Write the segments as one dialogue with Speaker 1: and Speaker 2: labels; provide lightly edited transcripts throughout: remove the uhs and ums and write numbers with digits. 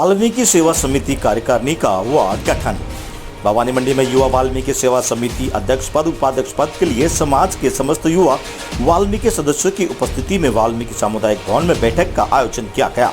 Speaker 1: वाल्मीकि सेवा समिति कार्यकारिणी का हुआ गठन। भवानी मंडी में युवा वाल्मीकि सेवा समिति अध्यक्ष पद उपाध्यक्ष पद के लिए समाज के समस्त युवा वाल्मीकि सदस्यों की उपस्थिति में वाल्मीकि सामुदायिक भवन में बैठक का आयोजन किया गया,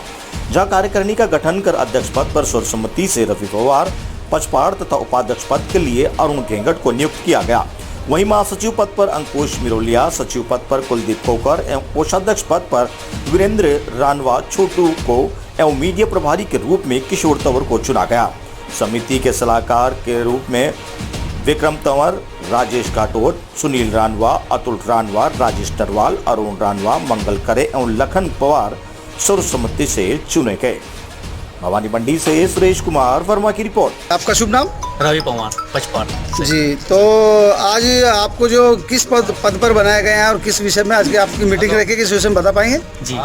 Speaker 1: जहां कार्यकारिणी का गठन कर अध्यक्ष पद पर सर्वसम्मति से रफी पवार पचपाड़ तथा उपाध्यक्ष पद के लिए अरुण घेंगट को नियुक्त किया गया। वहीं महासचिव पद पर अंकुश मिरोलिया, सचिव पद पर कुलदीप कोकर एवं कोषाध्यक्ष पद पर वीरेंद्र रानवा छोटू को एवं मीडिया प्रभारी के रूप में किशोर तंवर को चुना गया। समिति के सलाहकार के रूप में विक्रम तंवर, राजेश घाटोट, सुनील रानवा, अतुल रानवा, राजेश टरवाल, अरुण रानवा, मंगल करे एवं लखन पवार सर्वसम्मति से चुने गए। भवानी मंडी से सुरेश कुमार वर्मा की रिपोर्ट।
Speaker 2: आपका शुभ नाम?
Speaker 3: रवि पवार पचपाड़
Speaker 2: जी। तो आज आपको जो किस पद पर बनाया गया है और किस विषय में आज की आपकी मीटिंग रखी, किस विषय में बता पाएंगे?
Speaker 3: जी,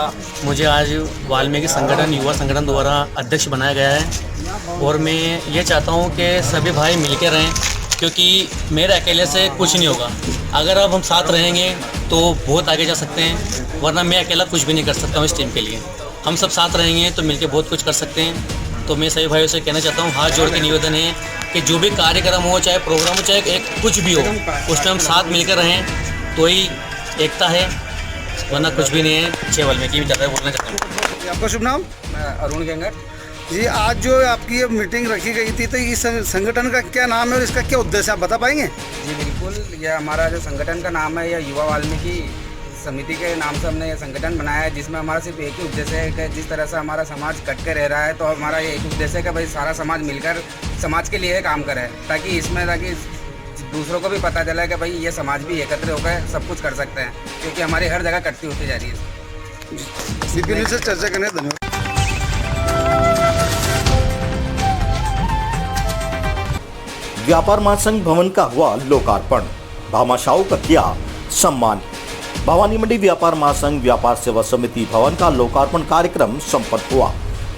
Speaker 3: मुझे आज वाल्मीकि संगठन युवा संगठन द्वारा अध्यक्ष बनाया गया है और मैं ये चाहता हूँ कि सभी भाई मिलकर रहें, क्योंकि मेरे अकेले से कुछ नहीं होगा। अगर अब हम साथ रहेंगे तो बहुत आगे जा सकते हैं, वरना मैं अकेला कुछ भी नहीं कर सकता हूँ इस टीम के लिए। हम सब साथ रहेंगे तो मिलकर बहुत कुछ कर सकते हैं। तो मैं सभी भाइयों से कहना चाहता हूँ, हाथ जोड़ के निवेदन है कि जो भी कार्यक्रम हो, चाहे प्रोग्राम हो, चाहे एक कुछ भी हो, उसमें हम साथ मिलकर रहें तो ही एकता है, वरना कुछ भी नहीं है। जय वाल्मीकि भी ज़्यादा बोलना चाहता हूँ।
Speaker 2: आपका शुभ नाम?
Speaker 4: मैं अरुण घेंगट।
Speaker 2: जी, आज जो आपकी ये मीटिंग रखी गई थी, तो इस संगठन का क्या नाम है और इसका क्या उद्देश्य आप बता पाएंगे?
Speaker 4: जी बिल्कुल, यह हमारा जो संगठन का नाम है, यह युवा वाल्मीकि समिति के नाम से हमने ये संगठन बनाया है, जिसमें हमारा सिर्फ एक ही उद्देश्य है कि जिस तरह से हमारा समाज कट के रह रहा है, तो हमारा ये एक उद्देश्य है कि भाई सारा समाज मिलकर समाज के लिए काम करे, ताकि दूसरों को भी पता चले कि भाई ये समाज भी एकत्र होकर सब कुछ कर सकते हैं, क्योंकि हमारी हर जगह कटती होती जा रही है।
Speaker 2: से चर्चा करने धन्यवाद।
Speaker 1: व्यापार महासंघ भवन का हुआ लोकार्पण, भामाशाह का किया सम्मान। भवानी मंडी व्यापार महासंघ व्यापार सेवा समिति भवन का लोकार्पण कार्यक्रम संपन्न हुआ,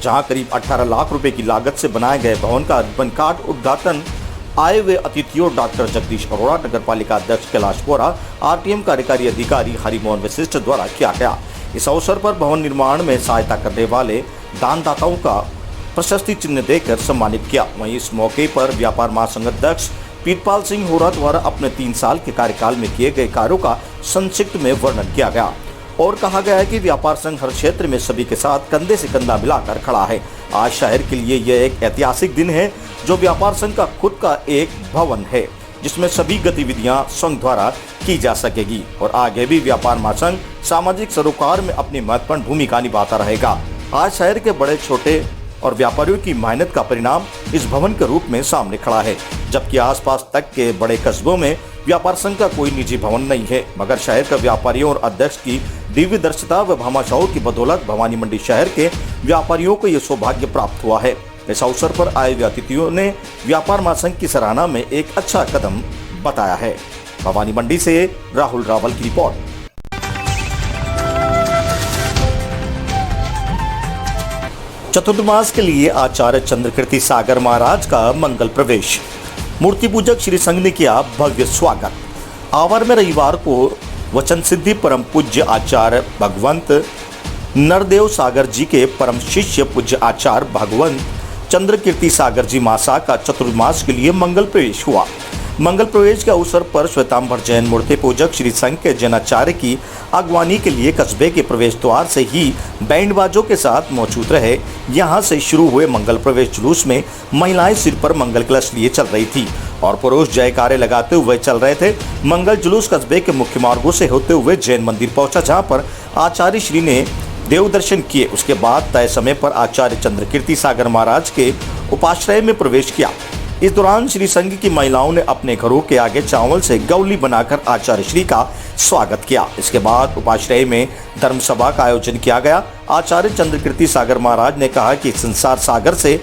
Speaker 1: जहां करीब 18 लाख रुपए की लागत से बनाए गए भवन का रिबन काट उद्घाटन आए हुए अतिथियों डॉक्टर जगदीश अरोड़ा, नगर पालिका अध्यक्ष कैलाश बोरा, आरटीएम कार्यकारी अधिकारी हरिमोहन वशिष्ठ द्वारा किया गया। इस अवसर पर भवन निर्माण में सहायता करने वाले दानदाताओं का प्रशस्ति चिन्ह देकर सम्मानित किया। वहीं इस मौके पर व्यापार महासंघ अध्यक्ष पीतपाल सिंह होरा द्वारा अपने 3 साल के कार्यकाल में किए गए कार्यों का संक्षिप्त में वर्णन किया गया और कहा गया है कि व्यापार संघ हर क्षेत्र में सभी के साथ कंधे से कंधा मिलाकर खड़ा है। आज शहर के लिए यह एक ऐतिहासिक दिन है, जो व्यापार संघ का खुद का एक भवन है, जिसमें सभी गतिविधियां संघ द्वारा की जा सकेगी और आगे भी व्यापार महासंघ सामाजिक सरोकार में अपनी महत्वपूर्ण भूमिका निभाता रहेगा। आज शहर के बड़े छोटे और व्यापारियों की मेहनत का परिणाम इस भवन के रूप में सामने खड़ा है, जबकि आसपास तक के बड़े कस्बों में व्यापार संघ का कोई निजी भवन नहीं है, मगर शहर के व्यापारियों और अध्यक्ष की दिव्य दर्शिता व भामाशाह की बदौलत भवानी मंडी शहर के व्यापारियों को यह सौभाग्य प्राप्त हुआ है। इस अवसर पर आए हुए अतिथियों ने व्यापार महासंघ की सराहना में एक अच्छा कदम बताया है। भवानी मंडी से राहुल रावल की रिपोर्ट। चतुर्मास के लिए आचार्य चंद्रकीर्ति सागर महाराज का मंगल प्रवेश, मूर्ति पूजक श्री संघ ने किया भव्य स्वागत। आवर में रविवार को वचन सिद्धि परम पूज्य आचार्य भगवंत नरदेव सागर जी के परम शिष्य पूज्य आचार्य भगवंत चंद्रकीर्ति सागर जी मासा का चतुर्मास के लिए मंगल प्रवेश हुआ। मंगल प्रवेश के अवसर पर श्वेतांबर जैन मूर्ति पूजक श्री संघ के जैनाचार्य की अगवानी के लिए कस्बे के प्रवेश द्वार से ही बैंड बाजों के साथ मौजूद रहे। यहां से शुरू हुए मंगल प्रवेश जुलूस में महिलाएं सिर पर मंगल कलश लिए चल रही थी और पुरुष जयकारे लगाते हुए चल रहे थे। मंगल जुलूस कस्बे के मुख्य मार्गों से होते हुए जैन मंदिर पहुंचा, जहाँ पर आचार्य श्री ने देव दर्शन किए। उसके बाद तय समय पर आचार्य चंद्रकीर्ति सागर महाराज के उपाश्रय में प्रवेश किया। इस दौरान श्री संघ की महिलाओं ने अपने घरों के आगे चावल से गौली बनाकर आचार्य श्री का स्वागत किया। इसके बाद उपाश्रय में धर्म सभा का आयोजन किया गया। आचार्य चंद्रकीर्ति सागर महाराज ने कहा कि संसार सागर से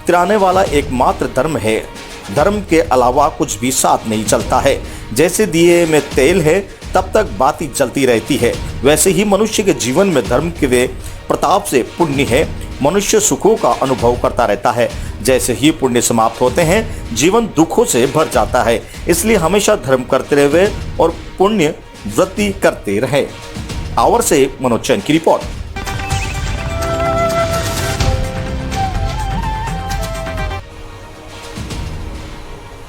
Speaker 1: तिराने वाला एकमात्र धर्म है, धर्म के अलावा कुछ भी साथ नहीं चलता है। जैसे दिए में तेल है तब तक बाती चलती रहती है, वैसे ही मनुष्य के जीवन में धर्म के वे प्रताप से पुण्य है, मनुष्य सुखों का अनुभव करता रहता है। जैसे ही पुण्य समाप्त होते हैं, जीवन दुखों से भर जाता है। इसलिए हमेशा धर्म करते रहे और पुण्य वृद्धि करते रहे। आवर से मनोज जैन की report.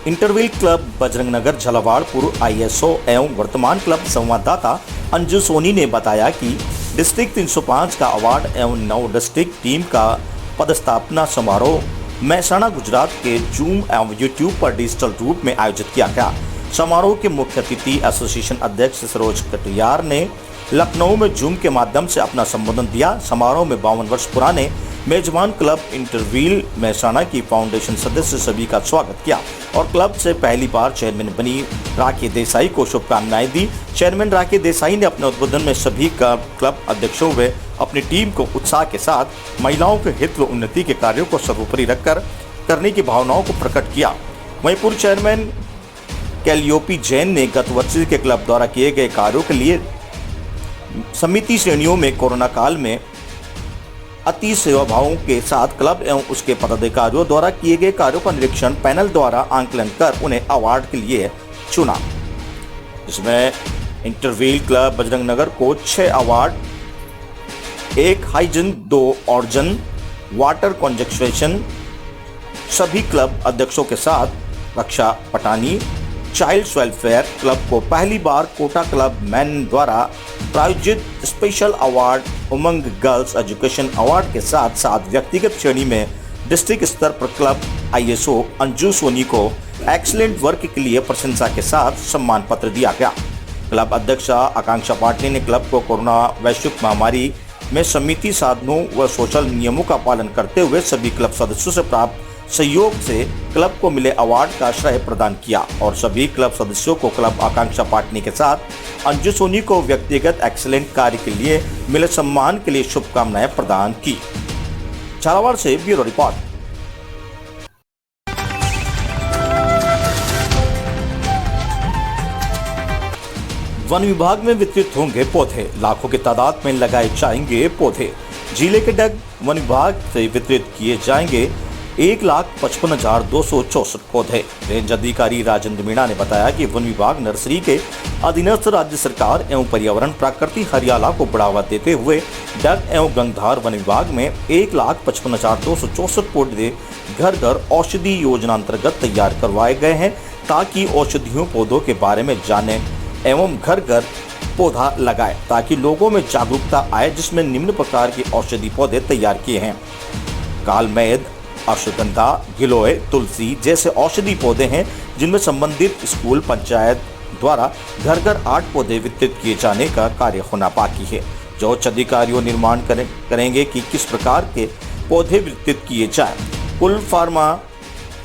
Speaker 1: इंटरव्हील club Bajrang Nagar झलवाड़पुर ISO एवं वर्तमान क्लब संवाददाता अंजू सोनी ने बताया कि डिस्ट्रिक्ट 305 का अवार्ड एवं 9 डिस्ट्रिक्ट टीम का पदस्थापना समारोह महसाणा गुजरात के जूम एवं यूट्यूब पर डिजिटल रूप में आयोजित किया गया। समारोह के मुख्य अतिथि एसोसिएशन अध्यक्ष सरोज कटियार ने लखनऊ में जूम के माध्यम से अपना संबोधन दिया। समारोह में 52 वर्ष पुराने मेजबान क्लब इंटरव्हील महसाणा की फाउंडेशन सदस्य सभी का स्वागत किया और क्लब से पहली बार चेयरमैन बनी राखी देसाई को शुभकामनाएं दी। चेयरमैन राखी देसाई ने अपने उद्बोधन में सभी क्लब अध्यक्षों व अपनी टीम को उत्साह के साथ महिलाओं के हित व उन्नति के कार्यों को सर्वोपरि रखकर करने की भावनाओं को प्रकट किया। वहीं पूर्व चेयरमैन कैलियोपी जैन ने गत वर्ष के क्लब द्वारा किए गए कार्यों के लिए समिति श्रेणियों में कोरोना काल में अति सेवाभावों के साथ क्लब एवं उसके पदाधिकारियों द्वारा किए गए कार्यों का निरीक्षण पैनल द्वारा आंकलन कर उन्हें अवार्ड के लिए चुना। इसमें इंटरव्हील क्लब बजरंग नगर को 6 अवार्ड, 1 हाइजन, 2 ऑर्जन, वाटर कंजर्वेशन सभी क्लब अध्यक्षों के साथ रक्षा पटानी चाइल्ड्स वेलफेयर क्लब को पहली बार कोटा क्लब मैन द्वारा प्रायोजित स्पेशल अवार्ड, उमंग गर्ल्स एजुकेशन अवार्ड के साथ साथ व्यक्तिगत श्रेणी में डिस्ट्रिक्ट स्तर पर क्लब ISO अंजू सोनी को एक्सीलेंट वर्क के लिए प्रशंसा के साथ सम्मान पत्र दिया गया। क्लब अध्यक्ष आकांक्षा पाटिल ने क्लब को कोरोना वैश्विक महामारी में समिति साधनों व सोशल नियमों का पालन करते हुए सभी क्लब सदस्यों से प्राप्त सहयोग से क्लब को मिले अवार्ड का श्रेय प्रदान किया और सभी क्लब सदस्यों को क्लब आकांक्षा पाटनी के साथ अंजू सोनी को व्यक्तिगत एक्सीलेंट कार्य के लिए मिले सम्मान के लिए शुभकामनाएं प्रदान की। झालावाड़ से ब्यूरो रिपोर्ट। वन विभाग में वितरित होंगे पौधे, लाखों की तादाद में लगाए जाएंगे पौधे। जिले के डग वन विभाग से वितरित किए जाएंगे 1,55,264 पौधे। रेंज अधिकारी राजेंद्र मीणा ने बताया कि वन विभाग नर्सरी के अधीनस्थ राज्य सरकार एवं पर्यावरण प्राकृतिक हरियाला को बढ़ावा देते हुए डग एवं गंगधार वन विभाग में 1,55,264 पौधे घर घर औषधि योजना अंतर्गत तैयार करवाए गए हैं ताकि औषधियों पौधों के बारे में जाने एवं घर घर पौधा लगाए ताकि लोगों में जागरूकता आए, जिसमें निम्न प्रकार के औषधि पौधे तैयार किए हैं। कालमेद, अश्वगंधा, गिलोय, तुलसी जैसे औषधि पौधे हैं जिनमें संबंधित स्कूल पंचायत द्वारा घर घर 8 पौधे वितरित किए जाने का कार्य होना बाकी है। जो उच्च अधिकारियों निर्माण करेंगे कि किस प्रकार के पौधे वितरित किए जाएं। कुल फार्मा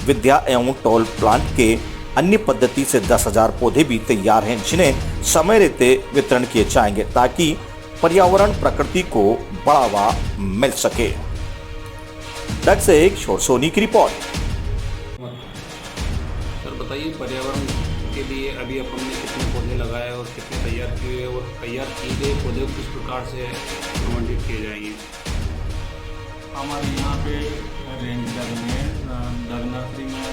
Speaker 1: विद्या एवं टोल प्लांट के अन्य पद्धति से 10,000 पौधे भी तैयार हैं जिन्हें समय रहते वितरण किए जाएंगे ताकि पर्यावरण प्रकृति को बढ़ावा मिल सके। डग से एक शोर सोनी की रिपोर्ट।
Speaker 5: सर बताइए, पर्यावरण के लिए अभी अपन ने कितने पौधे लगाए और कितने तैयार किए और तैयार किए गए पौधे किस प्रकार से प्रबंधित किए जाएंगे?
Speaker 6: हमारे यहाँ पे रेंज डग में डग नर्सरी में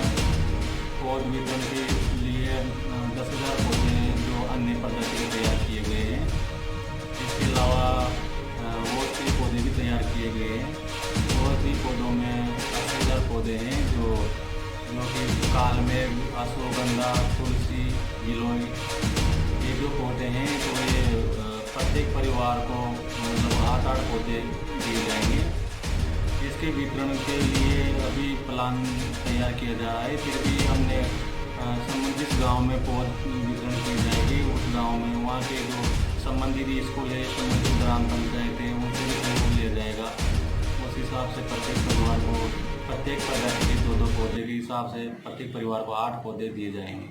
Speaker 6: पौध वितरण के लिए 10,000 पौधे जो अन्य पद्धति के तैयार किए गए हैं। इसके अलावा और भी पौधे भी तैयार किए गए हैं। और भी पौधों में 80,000 पौधे हैं जो कि काल में अश्वगंधा, तुलसी, गिलोय ये जो पौधे हैं तो ये प्रत्येक परिवार को मतलब 8 पौधे दिए जाएंगे। इसके वितरण के लिए अभी प्लान तैयार किया जा रहा है। फिर भी हमने संबंधित गांव में पौध वितरण की जाएगी। उस गांव में वहाँ के जो संबंधित स्कूल है, संबंधित ग्राम पंचायत है, उनसे भी सहयोग लिया जाएगा। उस हिसाब से प्रत्येक परिवार को प्रत्येक प्रजाति के 2-2 पौधे के हिसाब से प्रत्येक परिवार को 8 पौधे दिए जाएंगे।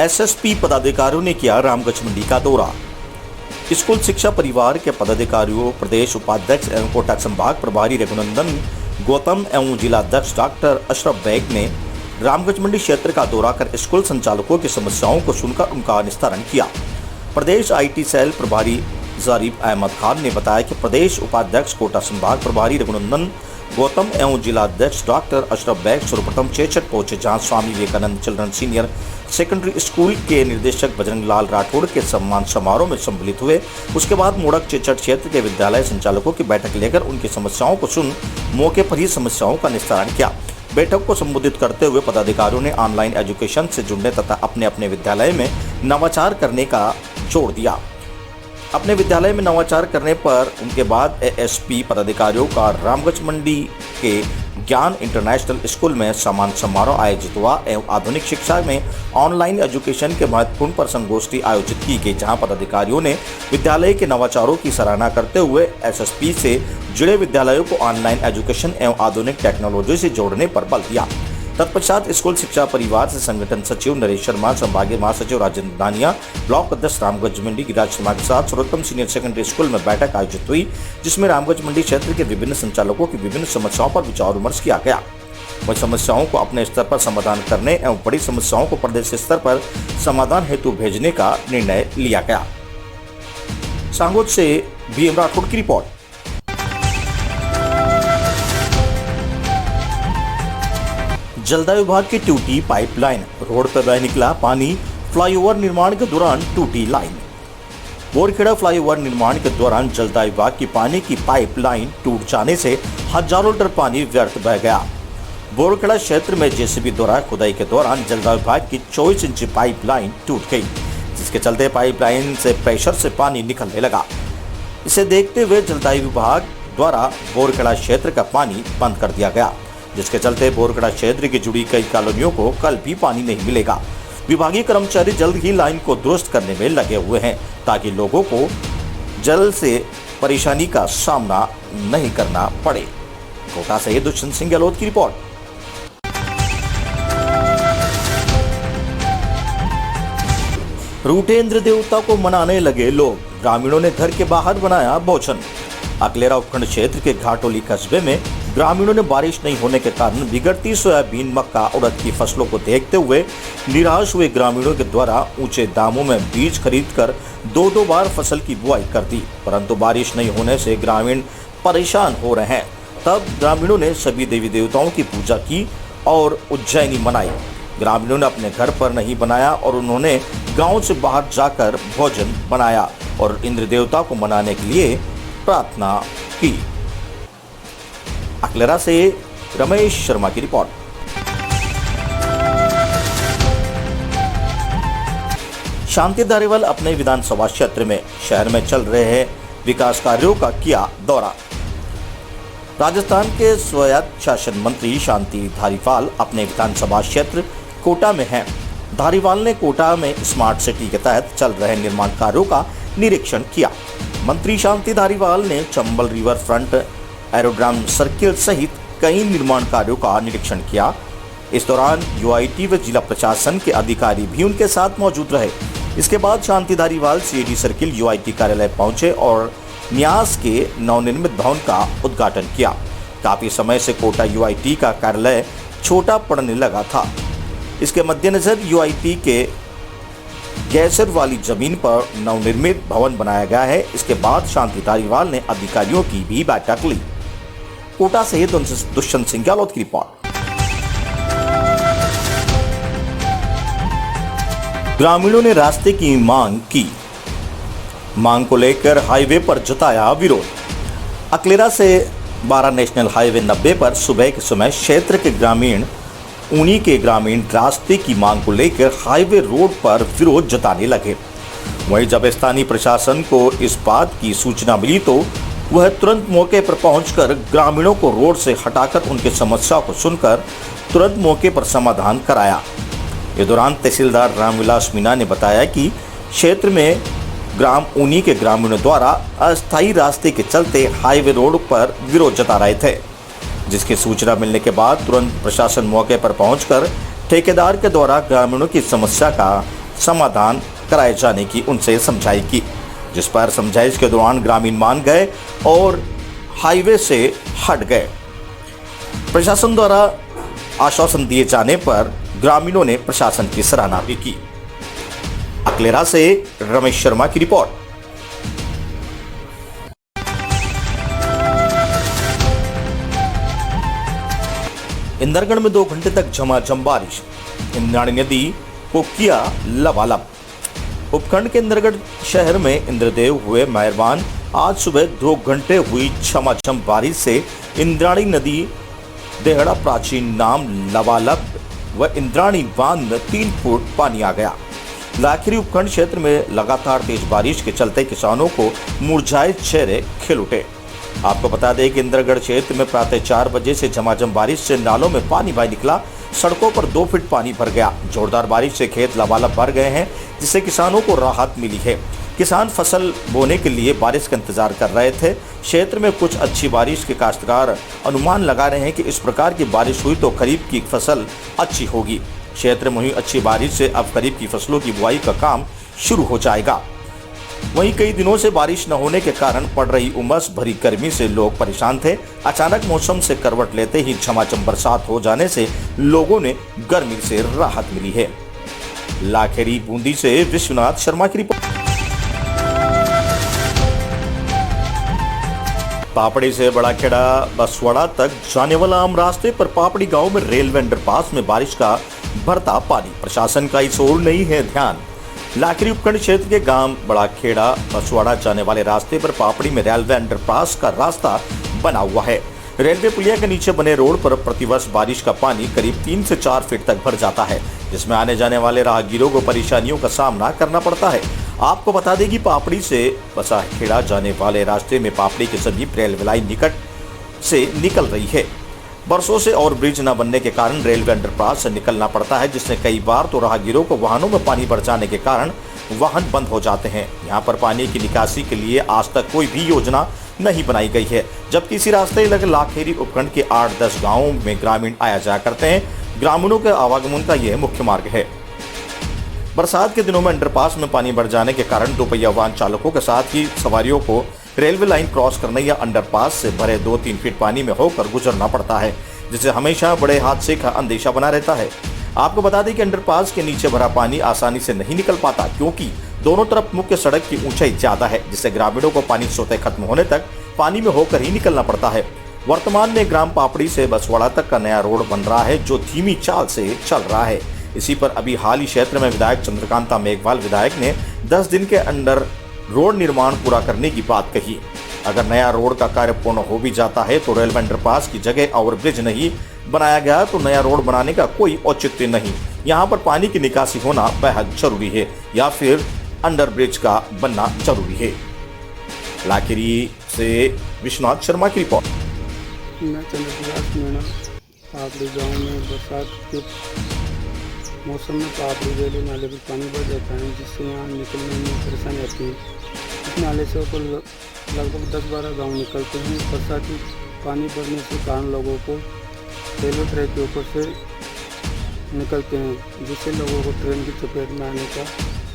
Speaker 1: SSP पदाधिकारियों ने किया रामगंज मंडी का दौरा। स्कूल शिक्षा परिवार के पदाधिकारियों, प्रदेश उपाध्यक्ष एवं कोटा संभाग प्रभारी रघुनंदन गौतम एवं जिलाध्यक्ष डॉक्टर अशरफ बेग ने रामगंज मंडी क्षेत्र का दौरा कर स्कूल संचालकों की समस्याओं को सुनकर उनका निस्तारण किया। प्रदेश IT सेल प्रभारी जारिफ अहमद खान ने बताया कि प्रदेश उपाध्यक्ष कोटा संभाग प्रभारी रघुनंदन गौतम एवं जिलाध्यक्ष डॉक्टर अशरफ बैग सर्वप्रथम चेचट पहुंचे, जहां Swami Vivekananda children senior secondary school के निदेशक बजरंग लाल राठौड़ के सम्मान समारोह में सम्मिलित हुए। उसके बाद मोड़क चेचट क्षेत्र के विद्यालय संचालकों की बैठक लेकर उनकी समस्याओं को सुन मौके पर ही समस्याओं का निस्तारण किया। बैठक को संबोधित करते हुए पदाधिकारियों ने ऑनलाइन एजुकेशन से जुड़ने तथा अपने अपने विद्यालय में नवाचार करने का जोर दिया। अपने विद्यालय में नवाचार करने पर उनके बाद एएसपी पदाधिकारियों का रामगंज मंडी के ज्ञान इंटरनेशनल स्कूल में सम्मान समारोह आयोजित हुआ एवं आधुनिक शिक्षा में ऑनलाइन एजुकेशन के महत्वपूर्ण पर संगोष्ठी आयोजित की गई, जहां पदाधिकारियों ने विद्यालय के नवाचारों की सराहना करते हुए एसएसपी से जुड़े विद्यालयों को ऑनलाइन एजुकेशन एवं आधुनिक टेक्नोलॉजी से जोड़ने पर बल दिया। तत्पश्चात स्कूल शिक्षा परिवार से संगठन सचिव नरेश शर्मा, संभागीय महासचिव राजेंद्र दानिया, ब्लॉक अध्यक्ष रामगंज मंडी गिरिराज शर्मा के साथ सर्वोत्तम सीनियर सेकेंडरी स्कूल में बैठक आयोजित हुई, जिसमें रामगंज मंडी क्षेत्र के विभिन्न संचालकों की विभिन्न समस्याओं पर विचार विमर्श किया गया। वही समस्याओं को अपने स्तर पर समाधान करने एवं बड़ी समस्याओं को प्रदेश स्तर पर समाधान हेतु भेजने का निर्णय लिया गया। सांगोद से बीएम राठौड़ की रिपोर्ट। जलदाय विभाग की टूटी पाइपलाइन, रोड पर बह निकला पानी, फ्लाईओवर निर्माण के दौरान टूटी लाइन। बोरखेड़ा फ्लाईओवर निर्माण के दौरान जलदाय विभाग की पानी की पाइपलाइन टूट जाने से हजारों लीटर पानी व्यर्थ बह गया। बोरखेड़ा क्षेत्र में जेसीबी द्वारा खुदाई के दौरान जलदाय विभाग की 24 इंच पाइपलाइन टूट गई, जिसके चलते पाइपलाइन से प्रेशर से पानी निकलने लगा। इसे देखते हुए जलदाय विभाग द्वारा बोरखेड़ा क्षेत्र का पानी बंद कर दिया गया, जिसके चलते बोरखेड़ा क्षेत्र की जुड़ी कई कॉलोनियों को कल भी पानी नहीं मिलेगा। विभागीय कर्मचारी जल्द ही लाइन को दुरुस्त करने में लगे हुए हैं, ताकि लोगों को जल से परेशानी का सामना नहीं करना पड़े। कोटा से दुष्यंत सिंह गहलोत की रिपोर्ट। रूठे इंद्र देवता को मनाने लगे लोग, ग्रामीणों ने घर के बाहर बनाया भोजन। अकलेरा उपखंड क्षेत्र के घाटोली कस्बे में ग्रामीणों ने बारिश नहीं होने के कारण बिगड़ती सोयाबीन, मक्का, उड़द की फसलों को देखते हुए निराश हुए ग्रामीणों के द्वारा ऊंचे दामों में बीज खरीदकर दो बार फसल की बुआई कर दी, परंतु बारिश नहीं होने से ग्रामीण परेशान हो रहे हैं। तब ग्रामीणों ने सभी देवी देवताओं की पूजा की और उज्जैनी मनाई। ग्रामीणों ने अपने घर पर नहीं बनाया और उन्होंने गाँव से बाहर जाकर भोजन बनाया और इंद्र देवता को मनाने के लिए प्रार्थना की। अकलेरा से रमेश शर्मा की रिपोर्ट। शांति धारीवाल अपने विधानसभा क्षेत्र में शहर में चल रहे विकास कार्यों का किया दौरा। राजस्थान के स्वायत्त शासन मंत्री शांति धारीवाल अपने विधानसभा क्षेत्र कोटा में हैं। धारीवाल ने कोटा में स्मार्ट सिटी के तहत चल रहे निर्माण कार्यों का निरीक्षण किया। मंत्री शांति धारीवाल ने Chambal river front, aerodrome circle सहित कई निर्माण कार्यों का निरीक्षण किया। इस दौरान यूआईटी व जिला प्रशासन के अधिकारी भी उनके साथ मौजूद रहे। इसके बाद Shanti Dhariwal CAD circle UIT कार्यालय पहुंचे और न्यास के नवनिर्मित भवन का उद्घाटन किया। काफी समय से कोटा यूआईटी का कार्यालय छोटा पड़ने लगा था। इसके मद्देनजर यूआईटी के गैसर वाली जमीन पर नवनिर्मित भवन बनाया गया है। इसके बाद शांति धारीवाल ने अधिकारियों की भी बैठक ली। कोटा से दुष्यंत सिंह गहलोत की रिपोर्ट। ग्रामीणों ने रास्ते की मांग की। मांग को लेकर हाईवे पर जताया विरोध। अकलेरा से 12 नेशनल हाईवे 90 पर सुबह के समय क्षेत्र के ग्रामीण ऊनी के ग्रामीण रास्ते की मांग को लेकर हाईवे रोड पर विरोध जताने लगे। वहीं जब स्थानीय प्रशासन को इस बात की सूचना मिली तो वह तुरंत मौके पर पहुंचकर ग्रामीणों को रोड से हटाकर उनकी समस्या को सुनकर तुरंत मौके पर समाधान कराया। इस दौरान तहसीलदार रामविलास मीना ने बताया कि क्षेत्र में ग्राम ऊनी के ग्रामीणों द्वारा अस्थायी रास्ते के चलते हाईवे रोड पर विरोध जता रहे थे, जिसकी सूचना मिलने के बाद तुरंत प्रशासन मौके पर पहुंचकर ठेकेदार के द्वारा ग्रामीणों की समस्या का समाधान कराए जाने की उनसे समझाई की, जिस पर समझाइश के दौरान ग्रामीण मान गए और हाईवे से हट गए। प्रशासन द्वारा आश्वासन दिए जाने पर ग्रामीणों ने प्रशासन की सराहना भी की। अकलेरा से रमेश शर्मा की रिपोर्ट। इंद्रगढ़ में 2 घंटे तक झमाझम बारिश, इंद्राणी नदी को किया लबालब। उपखंड के इंद्रगढ़ शहर में इंद्रदेव हुए मेहरबान। आज सुबह 2 घंटे हुई झमाझम बारिश से इंद्राणी नदी देहड़ा प्राचीन नाम लबालब व इंद्राणी बांध में 3 फुट पानी आ गया। लाखेरी उपखंड क्षेत्र में लगातार तेज बारिश के चलते किसानों को मुरझाए चेहरे खिल उठे। आपको बता दें कि इंद्रगढ़ क्षेत्र में प्रातः 4 बजे से झमाझम बारिश से नालों में पानी बह निकला, सड़कों पर 2 फीट पानी भर गया। जोरदार बारिश से खेत लबालब भर गए हैं, जिससे किसानों को राहत मिली है। किसान फसल बोने के लिए बारिश का इंतजार कर रहे थे। क्षेत्र में कुछ अच्छी बारिश के काश्तकार अनुमान लगा रहे हैं कि इस प्रकार की बारिश हुई तो खरीफ की फसल अच्छी होगी। क्षेत्र में हुई अच्छी बारिश से अब खरीफ की फसलों की बुआई का काम शुरू हो जाएगा। वहीं कई दिनों से बारिश न होने के कारण पड़ रही उमस भरी गर्मी से लोग परेशान थे। अचानक मौसम से करवट लेते ही झमाझम बरसात हो जाने से लोगों ने गर्मी से राहत मिली है। लाखेरी बूंदी से विश्वनाथ शर्मा की रिपोर्ट। पापड़ी से बड़ाखेड़ा बसवाड़ा तक जाने वाला आम रास्ते पर पापड़ी गांव में रेलवे अंडरपास में बारिश का भरता पानी, प्रशासन का इस ओर नहीं है ध्यान। लाखेरी उपखंड क्षेत्र के गांव बड़ाखेड़ा बसवाड़ा जाने वाले रास्ते पर पापड़ी में रेलवे अंडरपास का रास्ता बना हुआ है। रेलवे पुलिया के नीचे बने रोड पर प्रतिवर्ष बारिश का पानी करीब 3 से 4 फीट तक भर जाता है, जिसमें आने जाने वाले राहगीरों को परेशानियों का सामना करना पड़ता है। आपको बता दें कि पापड़ी से बसाखेड़ा जाने वाले रास्ते में पापड़ी के समीप रेलवे लाइन निकट से निकल रही है। बरसों से और ब्रिज न बनने के कारण रेलवे अंडरपास से निकलना पड़ता है, जिससे कई बार तो राहगीरों को वाहनों में पानी भर जाने के कारण वाहन बंद हो जाते हैं। यहाँ पर पानी की निकासी के लिए आज तक कोई भी योजना नहीं बनाई गई है, जबकि इसी रास्ते लगे लाखेरी उपखंड के 8-10 गाँवों में ग्रामीण आया जाया करते हैं। ग्रामीणों के आवागमन का यह मुख्य मार्ग है। बरसात के दिनों में अंडरपास में पानी बढ़ जाने के कारण दोपहिया वाहन चालकों के साथ ही सवारियों को रेलवे लाइन क्रॉस करने या अंडरपास से भरे 2-3 फीट पानी में होकर गुजरना पड़ता है, जिससे हमेशा बड़े हादसे का अंदेशा बना रहता है। आपको बता दें कि अंडरपास के नीचे भरा पानी आसानी से नहीं निकल पाता, क्योंकि दोनों तरफ मुख्य सड़क की ऊंचाई ज्यादा है, जिससे ग्रामीणों को पानी स्वतः खत्म होने तक पानी में होकर ही निकलना पड़ता है। वर्तमान में ग्राम पापड़ी से बसवाड़ा तक का नया रोड बन रहा है, जो धीमी चाल से चल रहा है। इसी पर अभी हाल ही क्षेत्र में विधायक चंद्रकांता मेघवाल विधायक ने 10 दिन के अंदर रोड निर्माण पूरा करने की बात कही। अगर नया रोड का कार्य पूर्ण हो भी जाता है तो रेलवे अंडरपास की जगह और ब्रिज नहीं बनाया गया तो नया रोड बनाने का कोई औचित्य नहीं। यहाँ पर पानी की निकासी होना बेहद जरूरी है या फिर अंडर ब्रिज का बनना जरूरी है। लाखेरी से विश्वनाथ शर्मा की रिपोर्ट।
Speaker 7: मैं चंद्रप्रकाश मीणा। पापड़ी गाँव में बरसात के मौसम में पापड़ी रेलवे नाले पर पानी बढ़ जाता है, जिससे यहाँ निकलने में परेशानी आती है। इस नाले से ऊपर लगभग 10-12 गाँव निकलते हैं। बरसाती पानी बढ़ने के कारण लोगों को रेलवे ट्रैक के ऊपर से निकलते हैं, जिससे लोगों को ट्रेन की चपेट में आने का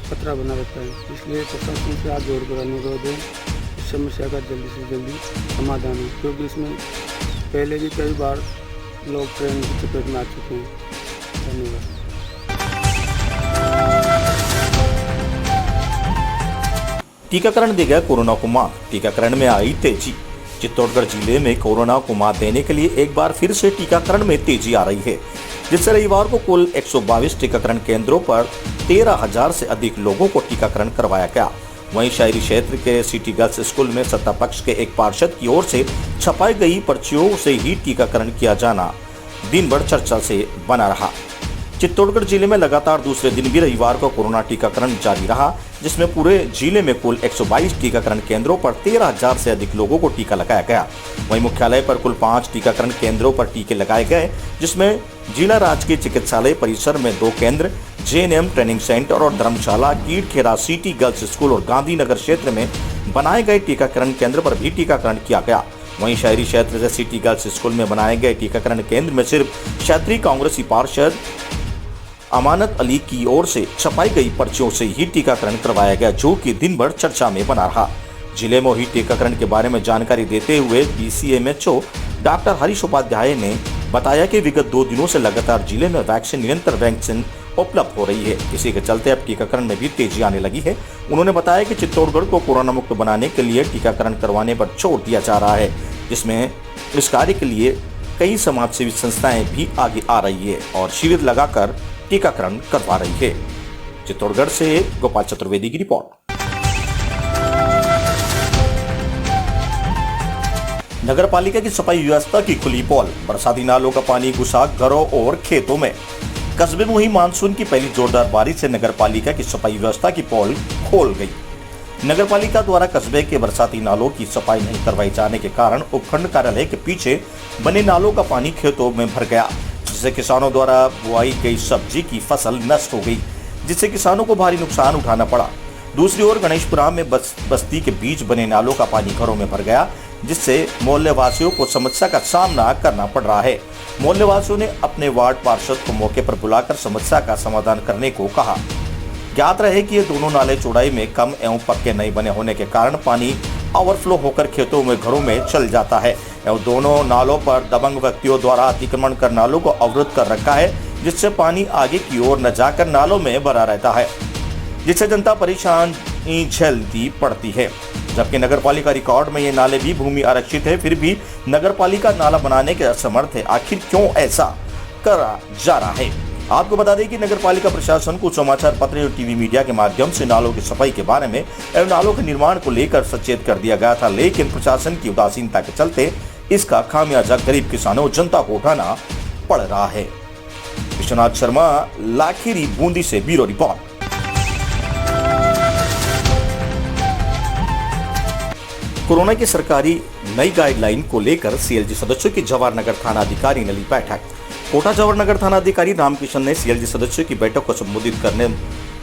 Speaker 7: खतरा बना रहता है। इसलिए प्रशासन से हाथ जोड़कर अनुरोध है इस समस्या का जल्दी से जल्दी समाधान हो, क्योंकि इसमें पहले भी कई बार लोग ट्रेन की चपेट में आ चुके हैं। धन्यवाद।
Speaker 1: टीकाकरण देगा कोरोना को मात, टीकाकरण में आई तेजी। चित्तौड़गढ़ जिले में कोरोना को मात देने के लिए एक बार फिर से टीकाकरण में तेजी आ रही है, जिससे रविवार को कुल 122 टीकाकरण केंद्रों पर 13,000 से अधिक लोगों को टीकाकरण करवाया गया। वहीं शहरी क्षेत्र के सिटी गर्ल्स स्कूल में सत्ता पक्ष के एक पार्षद की ओर से छपाई गई पर्चियों से ही टीकाकरण किया जाना दिन भर चर्चा से बना रहा। चित्तौड़गढ़ जिले में लगातार दूसरे दिन भी रविवार को कोरोना टीकाकरण जारी रहा, जिसमें पूरे जिले में कुल 122 टीकाकरण केंद्रों पर 13,000 से अधिक लोगों को टीका लगाया गया। वहीं मुख्यालय पर कुल 5 टीकाकरण केंद्रों पर टीके लगाए गए, जिसमें जिला राजकीय चिकित्सालय परिसर में 2 केंद्र, JNM ट्रेनिंग सेंटर और धर्मशाला, कीड़खेड़ा सिटी गर्ल्स स्कूल और गांधीनगर क्षेत्र में बनाए गए टीकाकरण केंद्र पर भी टीकाकरण किया गया। वहीं शहरी क्षेत्र से सिटी गर्ल्स स्कूल में बनाए गए टीकाकरण केंद्र में सिर्फ क्षेत्रीय कांग्रेसी पार्षद अमानत अली की ओर से छपाई गई पर्चियों से ही टीकाकरण करवाया गया, जो कि दिन भर चर्चा में बना रहा। जिले में हुई टीकाकरण के बारे में जानकारी देते हुए BCMHO डॉक्टर हरीश उपाध्याय ने बताया कि विगत 2 दिनों से लगातार जिले में निरंतर वैक्सीन उपलब्ध हो रही है। इसी के चलते अब टीकाकरण में भी तेजी आने लगी है। उन्होंने बताया कि चित्तौड़गढ़ को कोरोना मुक्त बनाने के लिए टीकाकरण करवाने पर जोर दिया जा रहा है, जिसमें इस कार्य के लिए कई समाजसेवी संस्थाएं भी आगे आ रही है और शिविर लगाकर टीकाकरण करवा रही है। चित्तौड़गढ़ से गोपाल चतुर्वेदी की रिपोर्ट। नगर पालिका की सफाई व्यवस्था की खुली पोल, बरसाती नालों का पानी घुसा घरों और खेतों में। कस्बे में हुई मानसून की पहली जोरदार बारिश से नगर पालिका की सफाई व्यवस्था की पोल खोल गई। नगर पालिका द्वारा कस्बे के बरसाती नालों की सफाई नहीं करवाई जाने के कारण उपखंड कार्यालय के पीछे बने नालों का पानी खेतों में भर गया, जिससे किसानों द्वारा बुआई गई सब्जी की फसल नष्ट हो गई, जिससे किसानों को भारी नुकसान उठाना पड़ा। दूसरी ओर गणेशपुरा में बस्ती के बीच बने नालों का पानी घरों में भर गया, जिससे मोहल्ले वासियों को समस्या का सामना करना पड़ रहा है। मोहल्ले वासियों ने अपने वार्ड पार्षद को मौके पर बुलाकर समस्या का समाधान करने को कहा। ज्ञात रहे कि ये दोनों नाले चौड़ाई में कम एवं पक्के नहीं बने होने के कारण पानी ओवरफ्लो होकर खेतों में घरों में चल जाता है एवं दोनों नालों पर दबंग व्यक्तियों द्वारा अतिक्रमण कर नालों को अवरुद्ध कर रखा है, जिससे पानी आगे की ओर न जाकर नालों में भरा रहता है, जिससे जनता परेशानी झेलती पड़ती है। जबकि नगर पालिका रिकॉर्ड में ये नाले भी भूमि आरक्षित है, फिर भी नगर पालिका नाला बनाने के असमर्थ है। आखिर क्यों ऐसा करा जा रहा है? आपको बता दें कि नगर पालिका प्रशासन को समाचार पत्र और टीवी मीडिया के माध्यम से नालों की सफाई के बारे में एवं नालों के निर्माण को लेकर सचेत कर दिया गया था, लेकिन प्रशासन की उदासीनता के चलते इसका खामियाजा गरीब किसानों जनता को उठाना पड़ रहा है। विश्वनाथ शर्मा, लाखीरी, बूंदी से ब्यूरो रिपोर्ट। कोरोना की सरकारी नई गाइडलाइन को लेकर सीएलजी सदस्यों की जवाहर नगर थाना अधिकारी ने ली बैठक। कोटा जवाहर नगर थाना अधिकारी रामकिशन ने सीएलजी सदस्यों की बैठक को संबोधित करने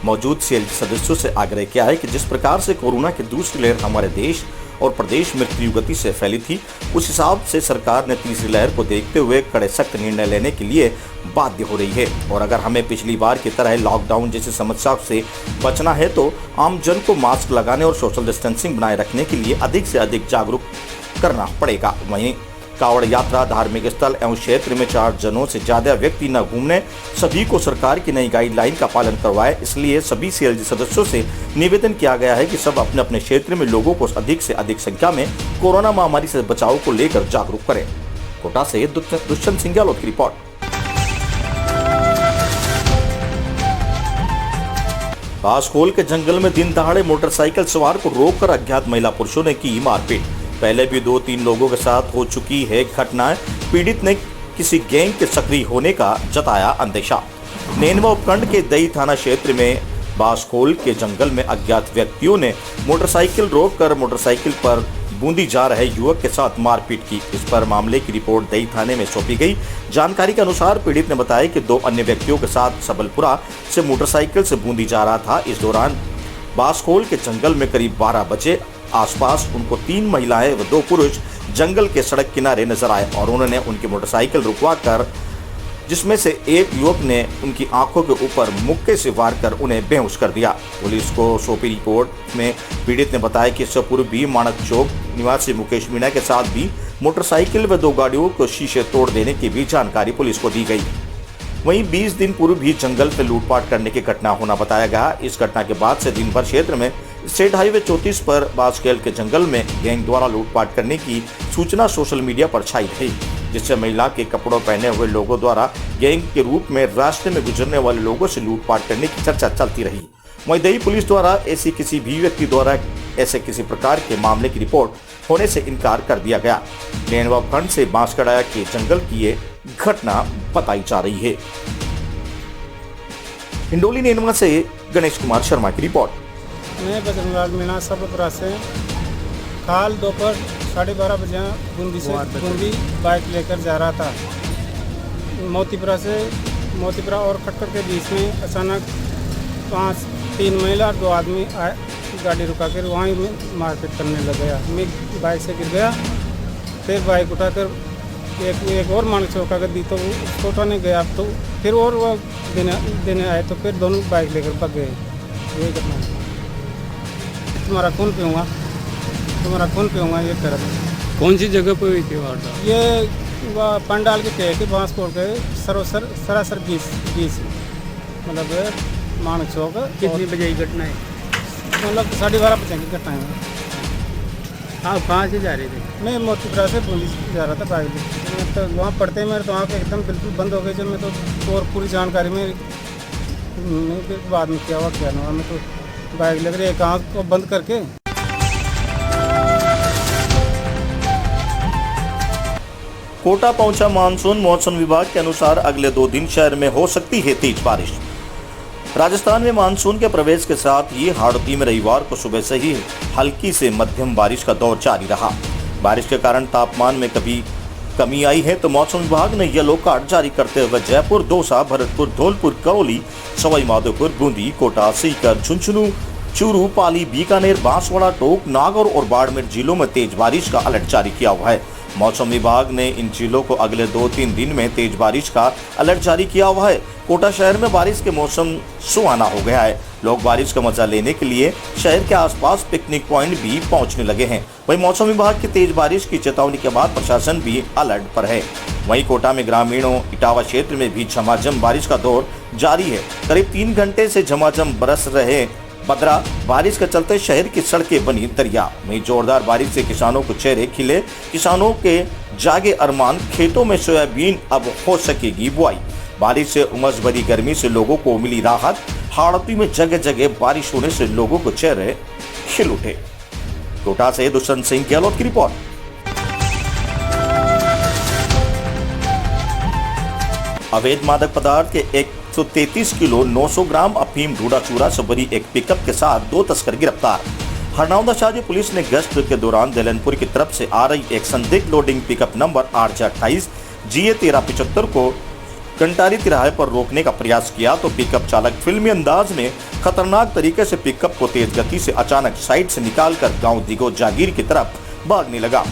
Speaker 1: मौजूद सीएलजी सदस्यों से आग्रह किया है कि जिस प्रकार से कोरोना की दूसरी लहर हमारे देश और प्रदेश में तीव्र गति से फैली थी, उस हिसाब से सरकार ने तीसरी लहर को देखते हुए कड़े सख्त निर्णय लेने के लिए बाध्य हो रही है और अगर हमें पिछली बार की तरह लॉकडाउन जैसी समस्या से बचना है तो आम जन को मास्क लगाने और सोशल डिस्टेंसिंग बनाए रखने के लिए अधिक से अधिक जागरूक करना पड़ेगा। वहीं कावड़ यात्रा, धार्मिक स्थल एवं क्षेत्र में 4 जनों से ज्यादा व्यक्ति न घूमने, सभी को सरकार की नई गाइडलाइन का पालन करवाए। इसलिए सभी सीएलजी सदस्यों से निवेदन किया गया है कि सब अपने अपने क्षेत्र में लोगों को अधिक से अधिक संख्या में कोरोना महामारी से बचाव को लेकर जागरूक करें। कोटा से दुष्यंत सिंह गहलोत की रिपोर्ट। बांसकोल के जंगल में दिन दहाड़े मोटरसाइकिल सवार को रोककर अज्ञात महिला पुरुषों ने की मारपीट। पहले भी 2-3 लोगों के साथ हो चुकी है घटना। पीड़ित ने किसी गैंग के सक्रिय होने का जताया अंदेशा। नेनवा उपखंड के दई थाना क्षेत्र में बांसकोल के जंगल में अज्ञात व्यक्तियों ने मोटरसाइकिल रोककर मोटरसाइकिल पर बूंदी जा रहे युवक के साथ मारपीट की। इस पर मामले की रिपोर्ट दई थाने में सौंपी गई। जानकारी के अनुसार पीड़ित ने बताया कि 2 अन्य व्यक्तियों के साथ सबलपुरा से मोटरसाइकिल से बूंदी जा रहा था। इस दौरान बांसकोल के जंगल में करीब 12 बजे आसपास उनको 3 महिलाएं व 2 पुरुष जंगल के सड़क किनारे नजर आए और उन्होंने उनकी मोटरसाइकिल रुकवाकर, जिसमें से एक युवक ने उनकी आंखों के ऊपर मुक्के से वार कर उन्हें बेहोश कर दिया। पुलिस को सौंपी रिपोर्ट में पीड़ित ने बताया कि इससे पूर्व भी माणक चौक निवासी मुकेश मीणा के साथ भी मोटरसाइकिल व 2 गाड़ियों को शीशे तोड़ देने की भी जानकारी पुलिस को दी गई। वहीं 20 दिन पूर्व भी जंगल पर लूटपाट करने की घटना होना बताया गया। इस घटना के बाद से दिन भर क्षेत्र में स्टेट हाईवे 34 पर बांसकोल के जंगल में गैंग द्वारा लूटपाट करने की सूचना सोशल मीडिया पर छाई रही, जिससे महिला के कपड़ों पहने हुए लोगों द्वारा गैंग के रूप में रास्ते में गुजरने वाले लोगों से लूटपाट करने की चर्चा चलती रही। वहीं दही पुलिस द्वारा ऐसी किसी भी व्यक्ति द्वारा ऐसे किसी प्रकार के मामले की रिपोर्ट होने से इनकार कर दिया गया। नेनवा खंड से बांसकड़ा के जंगल की ये घटना बताई जा रही है। हिंडोली नेनवा से गणेश कुमार शर्मा की रिपोर्ट।
Speaker 7: मैं बजरंगलाल मीणा सबलपुरा से कल दोपहर 12:30 बजे बूंदी बाइक लेकर जा रहा था। मोतीपुरा और खटखट के बीच में अचानक 3 महिला और 2 आदमी आए, गाड़ी रुका कर वहीं में मारपीट करने लग गया। मैं बाइक से गिर गया, फिर बाइक उठाकर एक और मानक चौका कर दी तो उसको उठाने गया, तो फिर और वो देने आए तो फिर दोनों बाइक लेकर भाग गए। यही घटना है। तुम्हारा खून पीऊँगा ये कर।
Speaker 6: कौन सी जगह पर हुई थी वारदात?
Speaker 7: ये पंडाल के कहे कि बांसकोल के सरासर बीच मतलब मानक चौक।
Speaker 6: कितनी बजे की घटना है?
Speaker 7: मतलब 12:30 बजे की घटना है। हाँ कहाँ से जा रहे थे? मैं मोतीपुरा से बूंदी जा रहा था बाइक लेकर। मैं तो वहाँ पढ़ते मेरे तो वहाँ पे एकदम बिल्कुल बंद हो गई। जब मैं तो और पूरी जानकारी में नहीं, फिर बाद में क्या हुआ क्या ना हुआ, मैं तो बाइक लेकर एक आँख को बंद करके।
Speaker 1: कोटा पहुंचा मानसून। मौसम विभाग के अनुसार अगले 2 दिन शहर में हो सकती है तेज बारिश। राजस्थान में मानसून के प्रवेश के साथ ही हाड़ौती में रविवार को सुबह से ही हल्की से मध्यम बारिश का दौर जारी रहा। बारिश के कारण तापमान में कभी कमी आई है तो मौसम विभाग ने येलो कार्ड जारी करते हुए जयपुर, दौसा, भरतपुर, धौलपुर, करौली, सवाई माधोपुर, बूंदी, कोटा, सीकर, झुंझुनू, चूरू, पाली, बीकानेर, बांसवाड़ा, टोंक, नागौर और बाड़मेर जिलों में तेज बारिश का अलर्ट जारी किया हुआ है। मौसम विभाग ने इन जिलों को अगले 2-3 दिन में तेज बारिश का अलर्ट जारी किया हुआ है। कोटा शहर में बारिश के मौसम सुहाना हो गया है। लोग बारिश का मजा लेने के लिए शहर के आसपास पिकनिक पॉइंट भी पहुंचने लगे हैं। वहीं मौसम विभाग की तेज बारिश की चेतावनी के बाद प्रशासन भी अलर्ट पर है। वहीं कोटा में ग्रामीणों इटावा क्षेत्र में भी झमाझम बारिश का दौर जारी है। करीब 3 घंटे से झमाझम बरस रहे बदरा बारिश के चलते शहर की सड़कें बनी दरिया। वहीं जोरदार बारिश से किसानों को चेहरे खिले। किसानों के जागे अरमान, खेतों में सोयाबीन अब हो सकेगी बुआई। बारिश से उमस भरी गर्मी से लोगों को मिली राहत। हाड़ौती में जगह जगह बारिश होने से लोगों को चेहरे खिल उठे। कोटा से दुष्यंत सिंह गहलोत की रिपोर्ट। अवैध मादक पदार्थ के 133 किलो 900 ग्राम अफीम ढूढ़ा चूरा से भरी एक पिकअप के साथ 2 तस्कर गिरफ्तार। हरनौदा शाहजी पुलिस ने गश्त के दौरान दलनपुर की तरफ से आ रही एक संदिग्ध loading pickup number RJ28 GA 1375 को कंटारी तिराहे पर रोकने का प्रयास किया तो पिकअप चालक फिल्मी अंदाज में खतरनाक तरीके से पिकअप को तेज गति से अचानक साइड से निकालकर गांव दिगो जागीर की तरफ भागने लगा,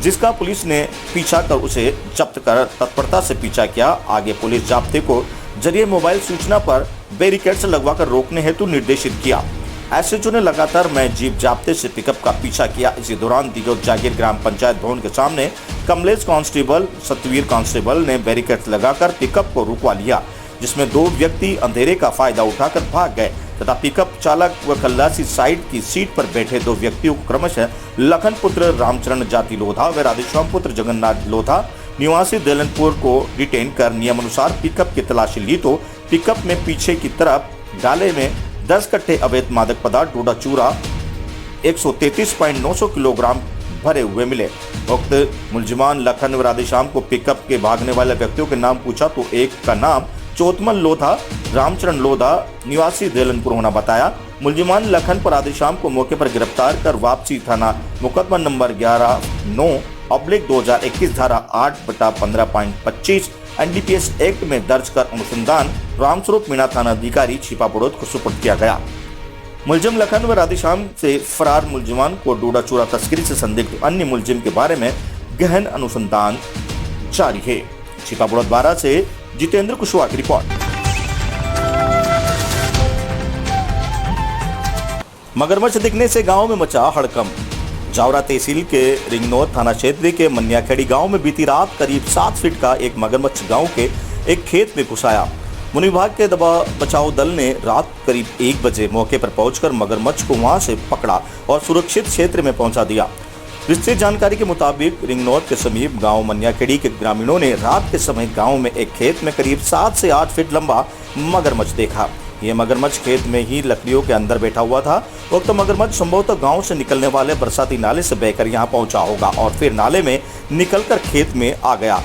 Speaker 1: जिसका पुलिस ने पीछा कर उसे जब्त कर तत्परता से पीछा किया। आगे पुलिस जाब्ते को जरिए मोबाइल सूचना पर बैरिकेड्स लगवाकर रोकने हेतु निर्देशित किया। एसएचओ ने लगातार मैं जीप जाब्ते से पिकअप का पीछा किया। इसी दौरान दिगो जागीर ग्राम पंचायत भवन के सामने कमलेश कांस्टेबल, सतवीर कांस्टेबल ने बैरिकेड्स लगाकर पिकअप को रुकवा लिया, जिसमें 2 व्यक्ति अंधेरे का फायदा उठाकर भाग गए तथा पिकअप चालक व खल्लासी साइड की सीट पर बैठे 2 व्यक्तियों को क्रमशः लखन पुत्र रामचरण जाति लोधा व राधेश्याम पुत्र जगन्नाथ लोधा निवासी दलनपुर को डिटेन कर नियमानुसार पिकअप की तलाशी ली तो पिकअप में पीछे की तरफ डाले में 10 कट्टे अवैध मादक पदार्थ ढूढ़ा चूरा 133.900 किलोग्राम भरे हुए मिले। उक्त मुलजिमान लखन व राधेश्याम को पिकअप के भागने वाले व्यक्तियों के नाम पूछा तो एक का नाम चौतमल लोधा रामचरण लोधा निवासी देलनपुर होना बताया। मुलजिमान लखन पर राधेश्याम को मौके पर गिरफ्तार कर वापसी थाना मुकदमा नंबर 11/9/2021 धारा 8/15.25 NDPS एक्ट में दर्ज कर अनुसंधान रामस्वरूप मीणा थाना अधिकारी छिपापुड़ोद को सुपुर्द किया गया। मुलजिम लखन व राधेश्याम से फरार मुलजिमान को डूडा चूरा तस्करी से संदिग्ध अन्य मुलजिम के बारे में गहन अनुसंधान जारी है। छिपापुड़ोद 12 से जितेंद्र कुशवाहा की रिपोर्ट। मगरमच्छ दिखने से गांव में मचा हड़कंप। जावरा तहसील के रिंगनौर थाना क्षेत्र के मन्याखेड़ी गांव में बीती रात करीब 7 फीट का एक मगरमच्छ गांव के एक खेत में घुस आया। वन विभाग के बचाव दल ने रात करीब 1 बजे मौके पर पहुंचकर मगरमच्छ को वहां से पकड़ा और सुरक्षित क्षेत्र में पहुंचा दिया। विस्तृत जानकारी के मुताबिक रिंगनौर के समीप गांव मन्याखेड़ी के ग्रामीणों ने रात के समय गांव में एक खेत में करीब 7 से 8 फीट लंबा मगरमच्छ देखा। यह मगरमच्छ खेत में ही लकड़ियों के अंदर बैठा हुआ था। वक्त मगरमच्छ संभवतः गांव से निकलने वाले बरसाती नाले से बहकर यहां पहुंचा होगा और फिर नाले में निकलकर खेत में आ गया।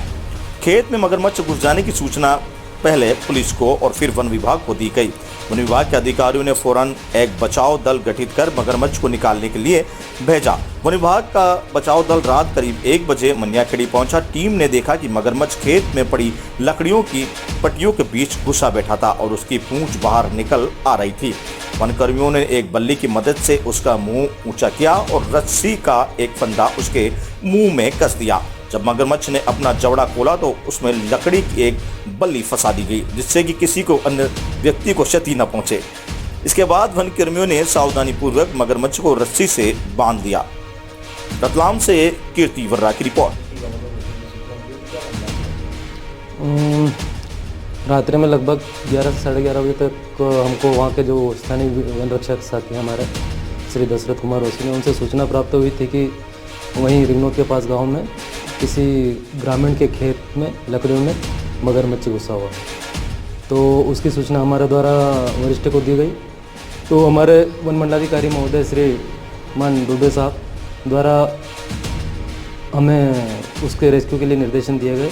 Speaker 1: खेत में मगरमच्छ घुस जाने की सूचना पहले पुलिस को और फिर वन विभाग को दी गई। वन विभाग के अधिकारियों ने फौरन एक बचाव दल गठित कर मगरमच्छ को निकालने के लिए भेजा। वन विभाग का बचाव दल रात करीब 1 बजे मन्याखेड़ी पहुंचा। टीम ने देखा कि मगरमच्छ खेत में पड़ी लकड़ियों की पट्टियों के बीच घुसा बैठा था और उसकी पूंछ बाहर निकल आ रही थी। वनकर्मियों ने एक बल्ली की मदद से उसका मुंह ऊंचा किया और रस्सी का एक फंदा उसके मुंह में कस दिया। जब मगरमच्छ ने अपना जबड़ा खोला तो उसमें लकड़ी की एक बल्ली फंसा दी गई, जिससे कि किसी को अन्य व्यक्ति को क्षति न पहुंचे। इसके बाद वनकर्मियों ने सावधानी पूर्वक मगरमच्छ को रस्सी से बांध दिया। रतलाम से कीर्ति वर्रा की रिपोर्ट।
Speaker 8: रात्रि में लगभग 11 से 11:30 बजे तक हमको वहाँ के जो स्थानीय वन रक्षक साथी हमारे श्री दशरथ कुमार ओसी ने उनसे सूचना प्राप्त हुई थी कि वहीं रिंगनों के पास गांव में किसी ग्रामीण के खेत में लकड़ियों में मगरमच्छ घुसा हुआ। तो उसकी सूचना हमारे द्वारा वरिष्ठ को दी गई। तो हमारे वन मंडलाधिकारी महोदय श्री मान डुबे साहब द्वारा हमें उसके रेस्क्यू के लिए निर्देशन दिए गए,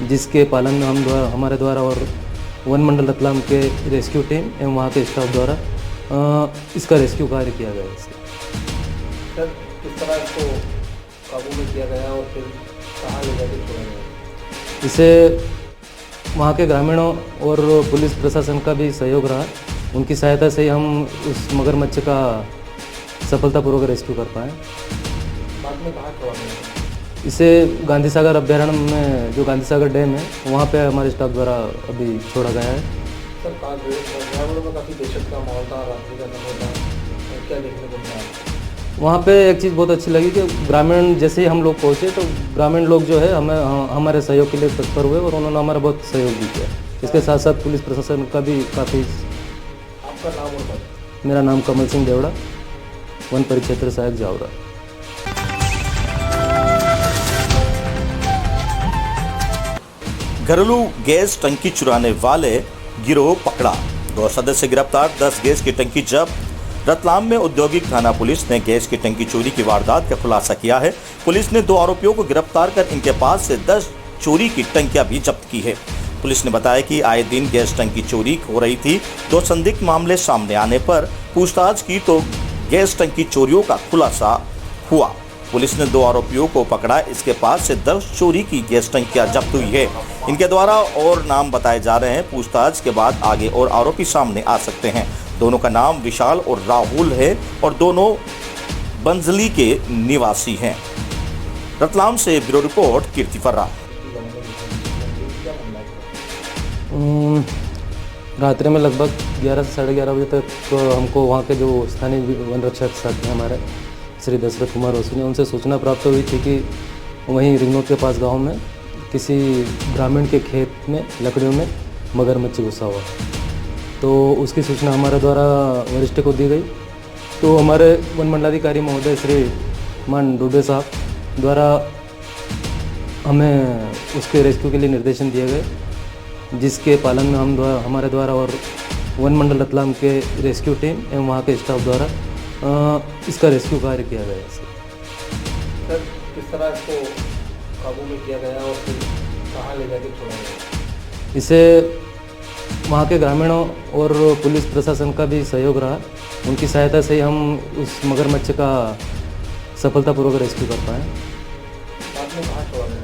Speaker 8: जिसके पालन में हमारे द्वारा और वन मंडल रतलाम के रेस्क्यू टीम एवं वहाँ के स्टाफ द्वारा इसका रेस्क्यू कार्य किया गया है।
Speaker 9: सर, किस तरह इसको काबू में किया गया और फिर कहाँ ले जाकर छोड़ा गया?
Speaker 8: इसे वहाँ के ग्रामीणों और पुलिस प्रशासन का भी सहयोग रहा। उनकी सहायता से ही हम उस मगरमच्छ का सफलतापूर्वक रेस्क्यू कर पाए।
Speaker 9: बाद में कहाँ छोड़ा गया?
Speaker 8: इसे गांधी सागर अभ्यारण्य में, जो गांधी सागर डैम है, वहाँ पे हमारे स्टाफ द्वारा अभी छोड़ा गया है।
Speaker 9: सर, ग्रामीणों में काफ़ी दहशत का माहौल था, रात्रि का समय था, क्या देखने को मिला?
Speaker 8: वहाँ पे एक चीज़ बहुत अच्छी लगी कि ग्रामीण जैसे ही हम लोग पहुँचे तो ग्रामीण लोग जो है हमारे सहयोग के लिए तत्पर हुए और उन्होंने हमारा बहुत सहयोग भी किया। इसके साथ साथ पुलिस प्रशासन का भी काफ़ी।
Speaker 9: आपका नाम और पद?
Speaker 8: मेरा नाम कमल सिंह देवड़ा, वन परिक्षेत्र सहायक जावरा।
Speaker 1: घरेलू गैस टंकी चुराने वाले गिरोह पकड़ा, 2 सदस्य गिरफ्तार, 10 गैस की टंकी जब्त। रतलाम में औद्योगिक थाना पुलिस ने गैस की टंकी चोरी की वारदात का खुलासा किया है। पुलिस ने 2 आरोपियों को गिरफ्तार कर इनके पास से 10 चोरी की टंकियां भी जब्त की है। पुलिस ने बताया कि आए दिन गैस टंकी चोरी हो रही थी। 2 संदिग्ध मामले सामने आने पर पूछताछ की तो गैस टंकी चोरियों का खुलासा हुआ। पुलिस ने 2 आरोपियों को पकड़ा। इसके पास से 10 चोरी की गैस टंकियां जब्त हुई है। इनके द्वारा और नाम बताए जा रहे हैं। पूछताछ के बाद आगे और आरोपी सामने आ सकते हैं। दोनों का नाम विशाल और राहुल है और दोनों बंजली के निवासी हैं। रतलाम से ब्यूरो रिपोर्ट कीर्ति फर्रा।
Speaker 8: रात्रि में लगभग 11 से 11:30 बजे तक हमको वहाँ के जो स्थानीय वन रक्षक साथी हैं हमारे श्री दशरथ कुमार ओसी ने, उनसे सूचना प्राप्त हुई थी कि वहीं रिंगनों के पास गांव में किसी ग्रामीण के खेत में लकड़ियों में मगरमच्छ घुसा हुआ। तो उसकी सूचना हमारे द्वारा वरिष्ठ को दी गई। तो हमारे वन मंडलाधिकारी महोदय श्री मान डुबे साहब द्वारा हमें उसके रेस्क्यू के लिए निर्देशन दिए गए, जिसके पालन में हमारे द्वारा और वन मंडल रतलाम के रेस्क्यू टीम एवं वहाँ के स्टाफ द्वारा इसका रेस्क्यू कार्य किया गया है।
Speaker 9: सर, किस तरह इसको काबू में किया गया और फिर कहाँ ले जाकर छोड़ा गया?
Speaker 8: इसे वहाँ के ग्रामीणों और पुलिस प्रशासन का भी सहयोग रहा। उनकी सहायता से ही हम उस मगरमच्छ का सफलतापूर्वक रेस्क्यू कर पाए।
Speaker 9: बाद में कहाँ छोड़ा गया?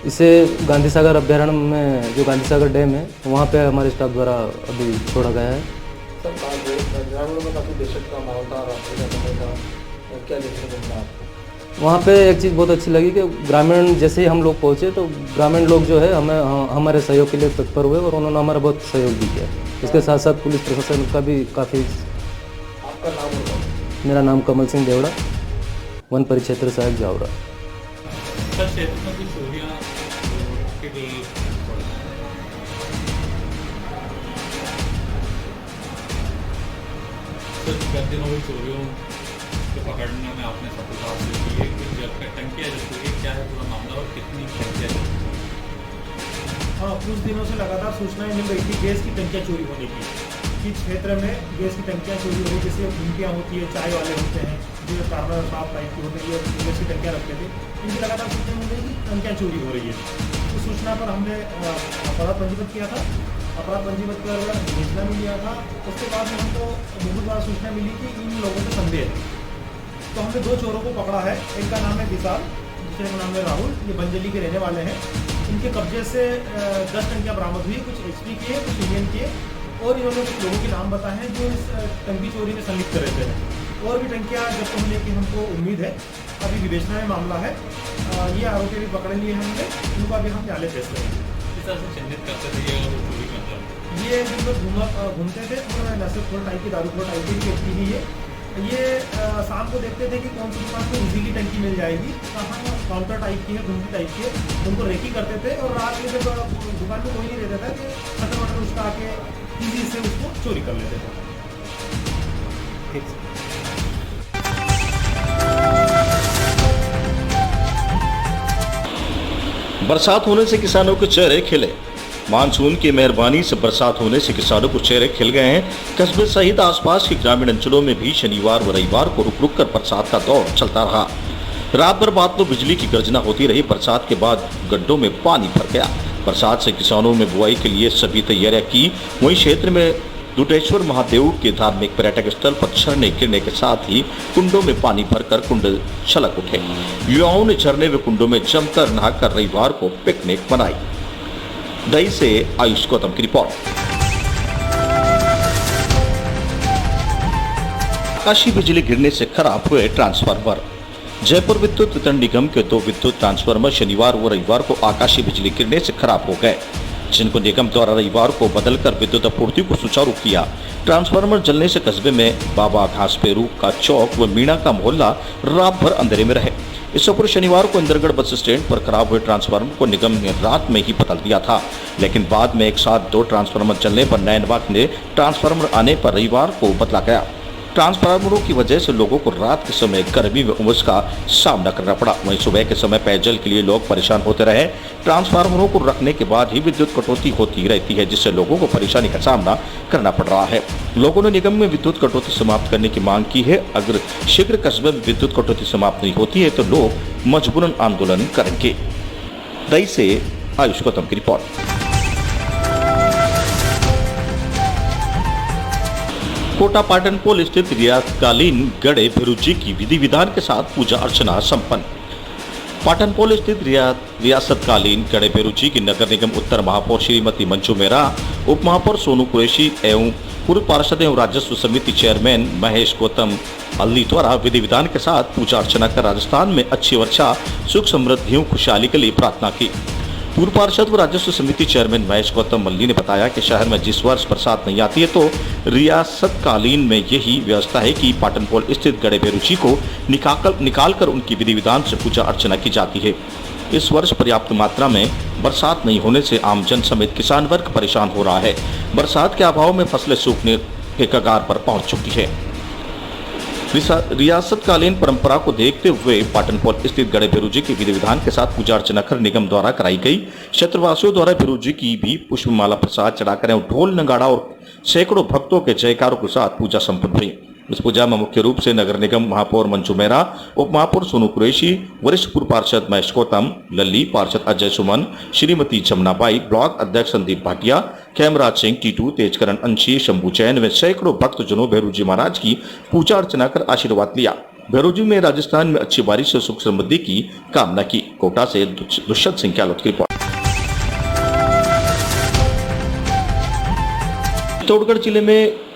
Speaker 8: इसे गांधी सागर अभ्यारण्य में, जो गांधी सागर डैम है, वहाँ पे हमारे स्टाफ द्वारा अभी छोड़ा गया है।
Speaker 9: सर, ग्रामीणों में काफ़ी दहशत का माहौल था, रात्रि का समय था, क्या देखने को मिला आपको?
Speaker 8: वहाँ पे एक चीज़ बहुत अच्छी लगी कि ग्रामीण जैसे ही हम लोग पहुँचे तो ग्रामीण लोग जो है हमारे सहयोग के लिए तत्पर हुए और उन्होंने हमारा बहुत सहयोग भी किया। इसके साथ साथ पुलिस प्रशासन का भी काफ़ी।
Speaker 9: आपका नाम और पद?
Speaker 8: मेरा नाम कमल सिंह देवड़ा, वन परिक्षेत्र सहायक जावरा।
Speaker 6: सर, क्षेत्र में कुछ चोरियाँ के सर दिनों में चोरियों को पकड़ने में आपने सफलता हासिल की है। कुछ टंकियाँ जब्त हुई है, क्या है पूरा मामला और कितनी टंकियाँ जब्त हुई?
Speaker 10: हाँ, कुछ दिनों से लगातार सूचनाएं मिल रही थी गैस की टंकियाँ चोरी होने की, कि क्षेत्र में गैस की टंकियाँ चोरी हो रही, जैसे घुमटियाँ होती है, चाय वाले होते हैं जो कार्नर शॉप टाइप की होती है, गैस की टंकियाँ रखते थे, इनकी लगातार सूचना मिल रही कि टंकियाँ चोरी हो रही है। उस सूचना पर हमने अपराध पंजीबद्ध किया था। अपराध पंजीबद्ध कर बेचना भी लिया था। उसके बाद में हमको बहुत बार सूचना मिली कि इन लोगों को संदेह है, तो हमने 2 चोरों को पकड़ा है। एक का नाम है विशाल, दूसरे का नाम है राहुल। ये बंजली के रहने वाले हैं। इनके कब्जे से 10 टंकियाँ बरामद हुई, कुछ HP की है, कुछ इंडियन की है, और इन्होंने कुछ लोगों के नाम बताए हैं जो इस टंकी चोरी में संलिप्त रहते हैं। और भी टंकियाँ जब्त होने की हमको उम्मीद है। अभी विवेचना में मामला है। ये आरोपी भी पकड़ लिए हैं हमने, इनको अभी हम न्यायालय पेश करेंगे।
Speaker 6: किस तरह से चिन्हित करते थे ये और चोरी करते थे?
Speaker 10: ये जिन लोग घूमते थे, उन्होंने नशेखोर टाइप की, दारूखोर टाइप की व्यक्ति ही है। ये शाम को देखते थे कि कौन सी दुकान को इजीली टंकी मिल जाएगी, कहाँ काउंटर टाइप की है, घुमटी टाइप की है, उनको रेकी करते थे। और रात में जब दुकान में कोई नहीं रहता था कि शटर वटर उसका आके ईजी से उसको चोरी कर लेते थे। ठीक।
Speaker 1: बरसात होने से किसानों के चेहरे खिले। मानसून की मेहरबानी से बरसात होने से किसानों को चेहरे खिल गए हैं। कस्बे सहित आसपास के ग्रामीण अंचलों में भी शनिवार व रविवार को रुक रुक कर बरसात का दौर चलता रहा। रात भर बादलों बिजली की गर्जना होती रही। बरसात के बाद गड्ढों में पानी भर गया। बरसात से किसानों में बुआई के लिए सभी तैयारियां की। वहीं क्षेत्र में दुटेश्वर महादेव के धार्मिक पर्यटक स्थल पर झरने गिरने के साथ ही कुंडों में पानी भरकर कुंड छलक उठे। युवाओं ने झरने व कुंडों में जमकर नहाकर रविवार को पिकनिक मनाई। दही से आयुष गौतम की रिपोर्ट। आकाशीय बिजली गिरने से खराब हुए ट्रांसफार्मर। जयपुर विद्युत वितरण निगम के 2 विद्युत ट्रांसफार्मर शनिवार व रविवार को आकाशीय बिजली गिरने से खराब हो गए, जिनको निगम द्वारा रविवार को बदलकर विद्युत आपूर्ति को सुचारू किया। ट्रांसफार्मर जलने से कस्बे में बाबा घासपेरू का चौक व मीणा का मोहल्ला रात भर अंधेरे में रहे। इससे पूर्व शनिवार को इंदरगढ़ बस स्टैंड पर खराब हुए ट्रांसफार्मर को निगम ने रात में ही बदल दिया था, लेकिन बाद में एक साथ 2 ट्रांसफार्मर जलने पर नए विभाग ने ट्रांसफार्मर आने पर रविवार को बदला गया। ट्रांसफार्मरों की वजह से लोगों को रात के समय गर्मी व उमस का सामना करना पड़ा। वहीं सुबह के समय पेयजल के लिए लोग परेशान होते रहे। ट्रांसफार्मरों को रखने के बाद ही विद्युत कटौती होती रहती है, जिससे लोगों को परेशानी का सामना करना पड़ रहा है। लोगों ने निगम में विद्युत कटौती समाप्त करने की मांग की है। अगर शीघ्र कस्बे में विद्युत कटौती समाप्त नहीं होती है तो लोग मजबूरन आंदोलन करेंगे। दही से आयुष गौतम की रिपोर्ट। कोटा पाटनपोल स्थित रियासतकालीन गड़े भिरुजी की विधि विधान के साथ पूजा अर्चना संपन्न। पाटनपोल स्थित रियासतकालीन गड़े भिरुजी की नगर निगम उत्तर महापौर श्रीमती मंजू मेहरा, उप महापौर सोनू कुरैशी एवं पूर्व पार्षद एवं राजस्व समिति चेयरमैन महेश गौतम अल्ली द्वारा विधि विधान के साथ पूजा अर्चना कर राजस्थान में अच्छी वर्षा, सुख समृद्धि एवं खुशहाली के लिए प्रार्थना की। पूर्व पार्षद व राजस्व समिति चेयरमैन महेश गौतम मल्ली ने बताया कि शहर में जिस वर्ष बरसात नहीं आती है तो रियासतकालीन में यही व्यवस्था है कि पाटनपोल स्थित गड़े भिरुजी को निकाल कर उनकी विधि विधान से पूजा अर्चना की जाती है। इस वर्ष पर्याप्त मात्रा में बरसात नहीं होने से आमजन समेत किसान वर्ग परेशान हो रहा है। बरसात के अभाव में फसलें सूखने के कगार पर पहुंच चुकी है। रियासतकालीन परंपरा को देखते हुए पाटनपोल स्थित गड़े भिरुजी की विधि विधान के साथ पूजा अर्चना कर निगम द्वारा कराई गई। क्षेत्रवासियों द्वारा भिरुजी की भी पुष्पमाला प्रसाद चढ़ाकर ढोल नगाड़ा और सैकड़ों भक्तों के जयकारों के साथ पूजा संपन्न हुई। इस पूजा में मुख्य रूप से नगर निगम महापौर मंजू मेहरा, उप महापौर सोनू कुरैशी, वरिष्ठ पूर्व पार्षद महेश गौतम लल्ली, पार्षद अजय सुमन, श्रीमती जमुनाबाई, ब्लॉक अध्यक्ष संदीप भाटिया, खेमराज सिंह टीटू, तेजकरण अंशी, शंभू जैन व सैकड़ों भक्तजनों भिरुजी महाराज की पूजा अर्चना कर आशीर्वाद लिया। भिरुजी में राजस्थान में अच्छी बारिश से सुख समृद्धि की कामना की। कोटा से दुष्यंत सिंह गहलोत की रिपोर्ट। चित्तौड़गढ़ जिले में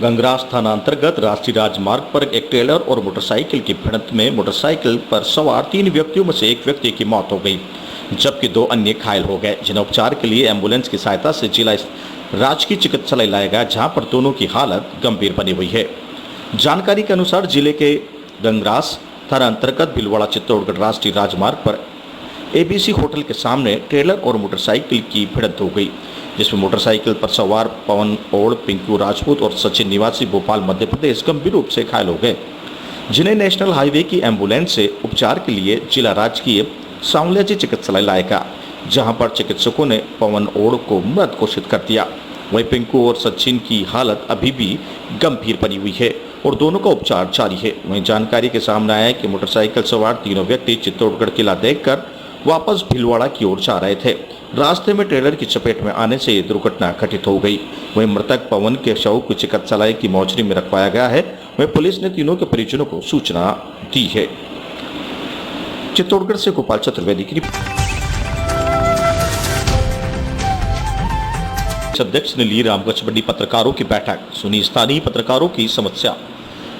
Speaker 1: गंगरास थाना अंतर्गत राष्ट्रीय राजमार्ग पर एक ट्रेलर और मोटरसाइकिल की भिड़ंत में मोटरसाइकिल पर सवार 3 व्यक्तियों में से एक व्यक्ति की मौत हो गई, जबकि 2 अन्य घायल हो गए, जिन्हें उपचार के लिए एम्बुलेंस की सहायता से जिला राजकीय चिकित्सालय लाया गया, जहां पर दोनों की हालत गंभीर बनी हुई है। जानकारी के अनुसार जिले के गंगरास थाना अंतर्गत भिलवाड़ा चित्तौड़गढ़ राष्ट्रीय राजमार्ग पर ABC होटल के सामने ट्रेलर और मोटरसाइकिल की भिड़ंत हो गई, जिसमें मोटरसाइकिल पर सवार पवन ओड़, पिंकू राजपूत और सचिन निवासी भोपाल मध्य प्रदेश गंभीर रूप से घायल हो गए, जिन्हें नेशनल हाईवे की एम्बुलेंस से उपचार के लिए जिला राजकीय सांवलिया चिकित्सालय लाया गया, जहां पर चिकित्सकों ने पवन ओड़ को मृत घोषित कर दिया। वहीं पिंकू और सचिन की हालत अभी भी गंभीर बनी हुई है और दोनों का उपचार जारी है। वहीं जानकारी के सामने आया है कि मोटरसाइकिल सवार तीनों व्यक्ति चित्तौड़गढ़ किला देखकर वापस भीलवाड़ा की ओर जा रहे थे। रास्ते में ट्रेलर की चपेट में आने से ये दुर्घटना घटित हो गई। वहीं मृतक पवन के शव को चिकित्सालय की मोर्चरी में रखवाया गया है। वहीं पुलिस ने तीनों के परिजनों को सूचना दी है। चित्तौड़गढ़ से गोपाल चतुर्वेदी की अध्यक्ष ने ली रामगढ़ मंडी पत्रकारों की बैठक, सुनी स्थानीय पत्रकारों की समस्या।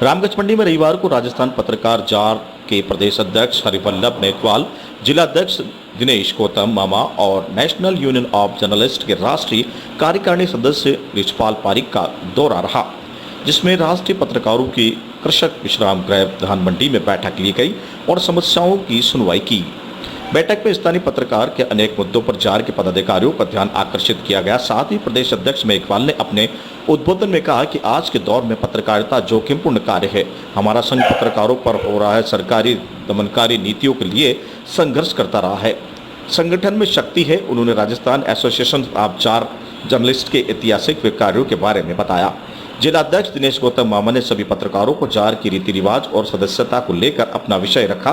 Speaker 1: रामगढ़ मंडी में रविवार को राजस्थान पत्रकार जार के प्रदेश अध्यक्ष हरिवल्लभ नेतवाल, जिला अध्यक्ष दिनेश गौतम मामा और नेशनल यूनियन ऑफ जर्नलिस्ट के राष्ट्रीय कार्यकारिणी सदस्य रिचपाल पारिक का दौरा रहा, जिसमें राष्ट्रीय पत्रकारों की कृषक विश्राम गृह धान मंडी में बैठक ली गई और समस्याओं की सुनवाई की। बैठक में स्थानीय पत्रकार के अनेक मुद्दों पर जार के पदाधिकारियों का ध्यान आकर्षित किया गया। साथ ही प्रदेश अध्यक्ष मेघवाल ने अपने उद्बोधन में कहा कि आज के दौर में पत्रकारिता जोखिमपूर्ण कार्य है। हमारा संघ पत्रकारों पर हो रहा है सरकारी दमनकारी नीतियों के लिए संघर्ष करता रहा है। संगठन में शक्ति है। उन्होंने Rajasthan association of jar journalist के ऐतिहासिक कार्यों के बारे में बताया। जिलाध्यक्ष दिनेश गौतम मामा ने सभी पत्रकारों को जार की रीति रिवाज और सदस्यता को लेकर अपना विषय रखा।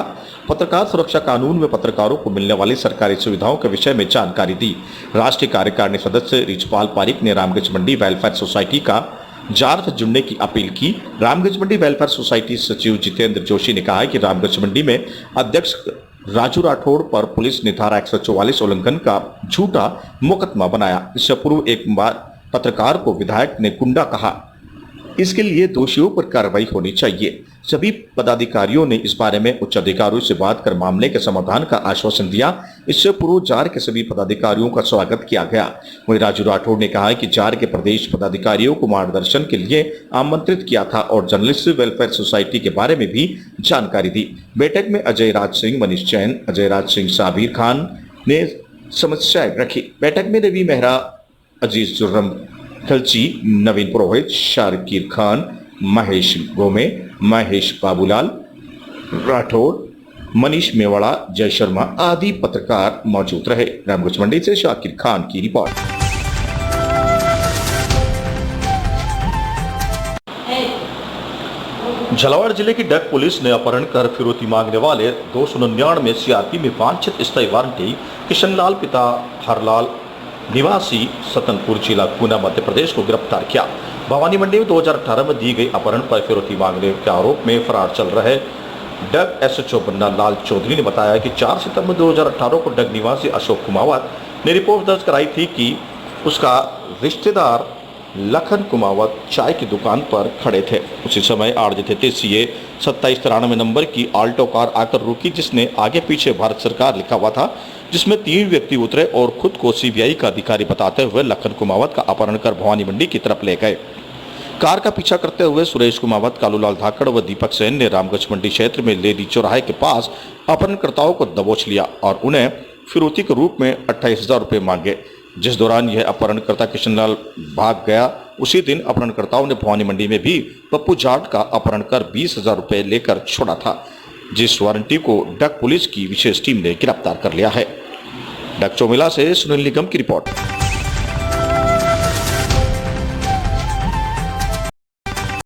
Speaker 1: पत्रकार सुरक्षा कानून में पत्रकारों को मिलने वाली सरकारी सुविधाओं के विषय में जानकारी दी। राष्ट्रीय कार्यकारिणी सदस्य रिचपाल पारिक ने रामगंज मंडी वेलफेयर सोसाइटी का जार से जुड़ने की अपील की। रामगंज मंडी वेलफेयर सोसाइटी सचिव जितेंद्र जोशी ने कहा कि रामगंज मंडी में अध्यक्ष राजू राठौड़ पर पुलिस ने धारा 144 उल्लंघन का झूठा मुकदमा बनाया। इससे पूर्व एक बार पत्रकार को विधायक ने गुंडा कहा। इसके लिए दोषियों पर कार्रवाई होनी चाहिए। सभी पदाधिकारियों ने इस बारे में उच्च अधिकारियों से बात कर मामले के समाधान का आश्वासन दिया। इससे पूर्व जार के सभी पदाधिकारियों का स्वागत किया गया। वहीं राजू राठौड़ ने कहा कि जार के प्रदेश पदाधिकारियों को मार्गदर्शन के लिए आमंत्रित किया था और जर्नलिस्ट वेलफेयर सोसाइटी के बारे में भी जानकारी दी। बैठक में अजय राज सिंह, मनीष जैन, अजय राज सिंह, साबिर खान ने समस्याएं रखी। बैठक में रवि मेहरा, अजीज जुर्रम खलची, नवीन पुरोहित, शाकिर खान, महेश गोमे, महेश बाबूलाल राठौड़, मनीष मेवाड़ा, जय शर्मा आदि पत्रकार मौजूद रहे। रामगंज मंडी से शाकिर खान की रिपोर्ट। झालावाड़ जिले की डग पुलिस ने अपहरण कर फिरौती मांगने वाले 299 सीआरपी में वांछित स्थायी वारंटी किशनलाल पिता हरलाल निवासी सतनपुर जिला गुना मध्य प्रदेश को गिरफ्तार किया। भवानी मंडी में 2018 में दी गई अपहरण पर फिरौती मांगने के आरोप में फरार चल रहे डग एसएचओ बन्ना लाल चौधरी ने बताया कि 4 सितंबर 2018 को डग निवासी अशोक कुमावत ने रिपोर्ट दर्ज कराई थी कि उसका रिश्तेदार लखन कुमावत चाय की दुकान पर खड़े थे। उसी समय आरजे सीए 2793 नंबर की आल्टो कार आकर रुकी, जिसने आगे पीछे भारत सरकार लिखा हुआ था, जिसमें 3 व्यक्ति उतरे और खुद को सीबीआई का अधिकारी बताते हुए लखन कुमावत का अपहरण कर भवानी मंडी की तरफ ले गए। कार का पीछा करते हुए सुरेश कुमावत, कालूलाल धाकड़ व दीपक सेन ने रामगंज मंडी क्षेत्र में लेडी चौराहे के पास अपहरणकर्ताओं को दबोच लिया और उन्हें फिरौती के रूप में 28,000 रुपये मांगे। जिस दौरान यह अपहरणकर्ता किशनलाल भाग गया, उसी दिन अपहरणकर्ताओं ने भवानी मंडी में भी पप्पू जाट का अपहरण कर 20,000 रुपये लेकर छोड़ा था, जिस वारंटी को डग पुलिस की विशेष टीम ने गिरफ्तार कर लिया है। डग चौमिला से सुनील निगम की रिपोर्ट।